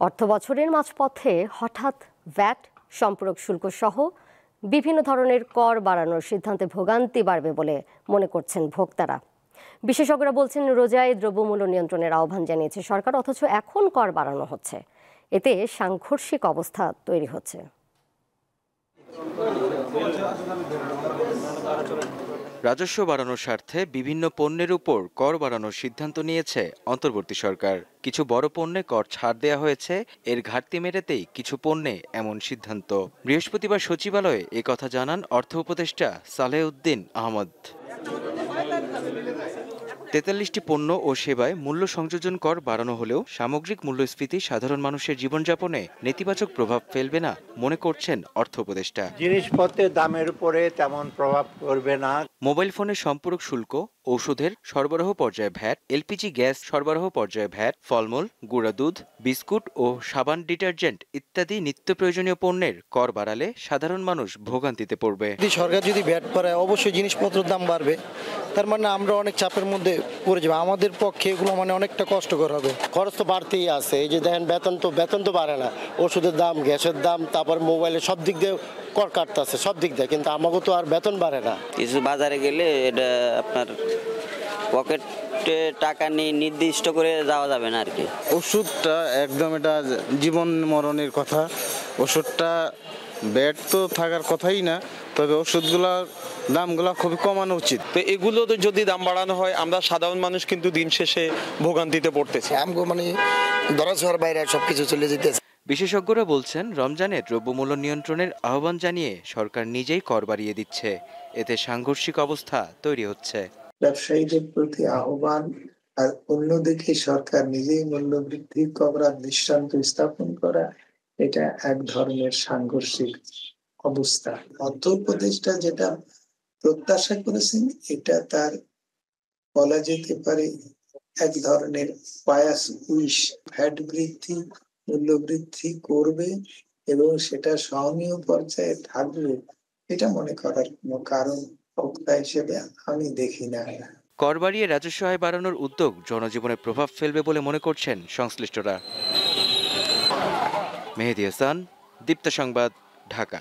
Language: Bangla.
অর্থ বছরের মাঝপথে হঠাৎ ভ্যাট, সম্পূরক শুল্ক সহ বিভিন্ন ধরনের কর বাড়ানোর সিদ্ধান্তে ভোগান্তি বাড়বে বলে মনে করছেন ভোক্তারা। বিশেষজ্ঞরা বলছেন, রোজায় দ্রব্যমূল্য নিয়ন্ত্রণের আহ্বান জানিয়েছে সরকার, অথচ এখন কর বাড়ানো হচ্ছে। এতে সাংঘর্ষিক অবস্থা তৈরি হচ্ছে। রাজস্ব বাড়ানোর স্বার্থে বিভিন্ন পণ্যের উপর কর বাড়ানোর সিদ্ধান্ত নিয়েছে অন্তর্বর্তী সরকার। কিছু বড় পণ্যে কর ছাড় দেওয়া হয়েছে, এর ঘাটতি মেটাতেই কিছু পণ্যে এমন সিদ্ধান্ত। বৃহস্পতিবার সচিবালয়ে একথা জানান অর্থ উপদেষ্টা সালেহউদ্দিন আহমদ। ৪৩টি পণ্য ও সেবায় মূল্য সংযোজন কর বাড়ানো হলেও সামগ্রিক মূল্যস্ফীতি সাধারণ মানুষের জীবনযাপনে নেতিবাচক প্রভাব ফেলবে না মনে করছেন অর্থ উপদেষ্টা। জিনিসপত্রের দামের উপরে তেমন প্রভাব পড়বে না। মোবাইল ফোনের সম্পূরক শুল্ক, ঔষধের সরবরাহ পর্যায়ে ভ্যাট, এলপিজি গ্যাস সরবরাহ পর্যায়ে ভ্যাট, ফলমূল, গুঁড়া দুধ, বিস্কুট ও সাবান, ডিটারজেন্ট ইত্যাদি নিত্য প্রয়োজনীয় পণ্যের কর বাড়ালে সাধারণ মানুষ ভোগান্তিতে পড়বে। সরকার যদি ভ্যাট বাড়ায় অবশ্যই জিনিসপত্রের দাম বাড়বে, তার মানে আমরা অনেক চাপের মধ্যে পড়ে যাবো। আমাদের পক্ষে এগুলো মানে অনেকটা কষ্টকর হবে। খরচ তো বাড়তেই আছে। এই যে দেখেন বেতন তো বাড়ে না, ওষুধের দাম, গ্যাসের দাম, তারপর মোবাইলের সব দিক দিয়ে কর কাটতেছে সব দিক দিয়ে, কিন্তু আমাকে তো আর বেতন বাড়ে না। কিছু বাজারে গেলে এটা আপনার পকেটে টাকা নিয়ে নির্দিষ্ট করে যাওয়া যাবে না আর কি। ওষুধটা একদম এটা জীবন মরণের কথা। ওষুধটা ব্যাট তো থাকার কথাই না, তবে ওষুধগুলোর দামগুলো খুবই কমানো উচিত। তো এগুলো তো যদি দাম বাড়ানো হয়, আমরা সাধারণ মানুষ কিন্তু দিন শেষে ভোগান্তিতে পড়তেছি। মানে ধরাছোঁয়ার বাইরে সবকিছু চলে যেতেছে। বিশেষজ্ঞরা বলছেন, রমজানে দ্রব্যমূল্য নিয়ন্ত্রণের আহ্বান জানিয়ে সরকার নিজেই কর বাড়িয়ে দিচ্ছে। এতে সাংঘর্ষিক অবস্থা তৈরি হচ্ছে। ব্যবসায়ীদের প্রতি আহ্বান, আর অন্যদিকে সরকার নিজেই মূল্য বৃদ্ধি করার দৃষ্টান্ত স্থাপন করা, এটা এক ধরনের সাংঘর্ষিক অবস্থা। অর্থ উপদেষ্টা যেটা প্রত্যাশা করেছেন, এটা তার বলা যেতে পারে এক ধরনের পায়াস উইশ। ভ্যাট বৃদ্ধি, মূল্য বৃদ্ধি করবে এবং সেটা সহনীয় পর্যায়ে থাকবে, এটা মনে করার কোনো কারণ বক্তা হিসেবে আমি দেখি না। কর বাড়িয়ে রাজস্ব আয় বাড়ানোর উদ্যোগ জনজীবনে প্রভাব ফেলবে বলে মনে করছেন সংশ্লিষ্টরা। মেহেদী হাসান, দীপ্ত সংবাদ, ঢাকা।